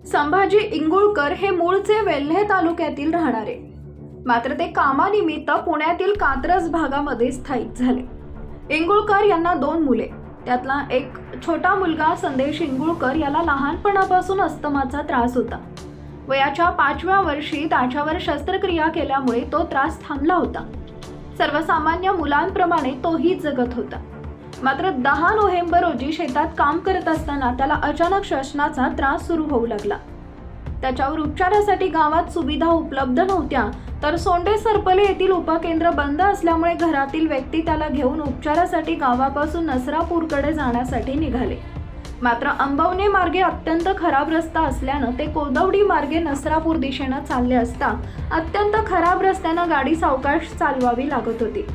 संभाजी इंगुळकर हे मूळचे वेल्हे तालुक्यातील राहणारे, मात्र ते कामानिमित्त पुण्यातील कात्रज भागामध्ये स्थायिक झाले. इंगुळकर यांना 2 मुले, त्यातला एक छोटा मुलगा संदेश इंगुळकर याला लहानपणापासून अस्थमाचा त्रास होता. वयाच्या 5व्या वर्षी त्याच्यावर शस्त्रक्रिया केल्यामुळे तो त्रास थांबला होता. सर्वसामान्य मुलांप्रमाणे तोही जगत होता. मात्र 10 नोव्हेंबर रोजी शेतात काम करत असताना त्याला अचानक श्वसनाचा त्रास सुरू होऊ लागला. त्याच्यावर उपचारासाठी गावात सुविधा उपलब्ध नव्हत्या, तर सोंडे सरपले येथील उपकेंद्र बंद असल्यामुळे घरातील व्यक्ती त्याला घेऊन उपचारासाठी गावापासून नसरापूरकडे जाण्यासाठी निघाले. मात्र अंबवणे मार्गे अत्यंत खराब रस्ता असल्यानं ते कोदवडी मार्गे नसरापूर दिशेनं चालले असता अत्यंत खराब रस्त्यानं गाडी सावकाश चालवावी लागत होती.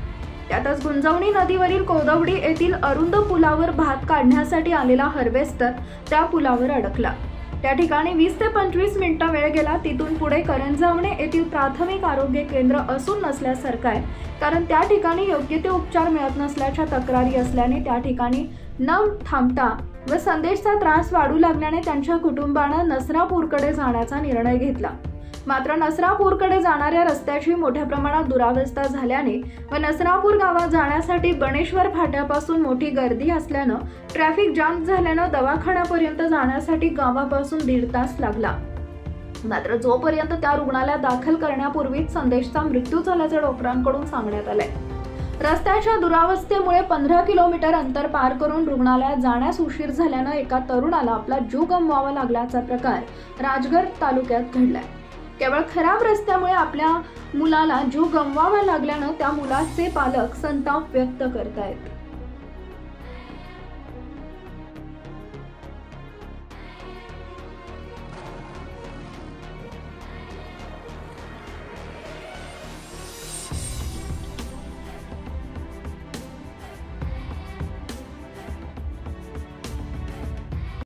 त्यातच गुंजवणी नदीवरील कोदवडी येथील अरुंद पुलावर भात काढण्यासाठी आलेला हार्वेस्टर त्या पुलावर अडकला. त्या ठिकाणी 20 ते 25 मिनिटं वेळ गेला. तिथून पुढे करंजावणे येथील प्राथमिक आरोग्य केंद्र असून नसल्यासारखं आहे, कारण त्या ठिकाणी योग्य ते उपचार मिळत नसल्याच्या तक्रारी असल्याने त्या ठिकाणी न थांबता व संदेशचा त्रास वाढू लागल्याने त्यांच्या कुटुंबानं नसरापूरकडे जाण्याचा निर्णय घेतला. मात्र नसरापूरकडे जाणाऱ्या रस्त्याची मोठ्या प्रमाणात दुरावस्था झाल्याने व नसरापूर गावात जाण्यासाठी गणेश्वर फाट्यापासून मोठी गर्दी असल्यानं ट्रॅफिक जाम झाल्यानं दवाखान्यापर्यंत जाण्यासाठी गावापासून 1.5 तास लागला. मात्र जोपर्यंत त्या रुग्णालयात दाखल करण्यापूर्वीच संदेशचा मृत्यू झाल्याचं डॉक्टरांकडून सांगण्यात आलंय. रस्त्याच्या दुरावस्थेमुळे 15 किलोमीटर अंतर पार करून रुग्णालयात जाण्यास उशीर झाल्यानं एका तरुणाला आपला जीव गमवावा लागल्याचा प्रकार राजगड तालुक्यात घडलाय. केवळ खराब रस्त्यामुळे आपल्या मुलाला जीव गमवावा लागल्यानं त्या मुलाचे पालक संताप व्यक्त करतायत.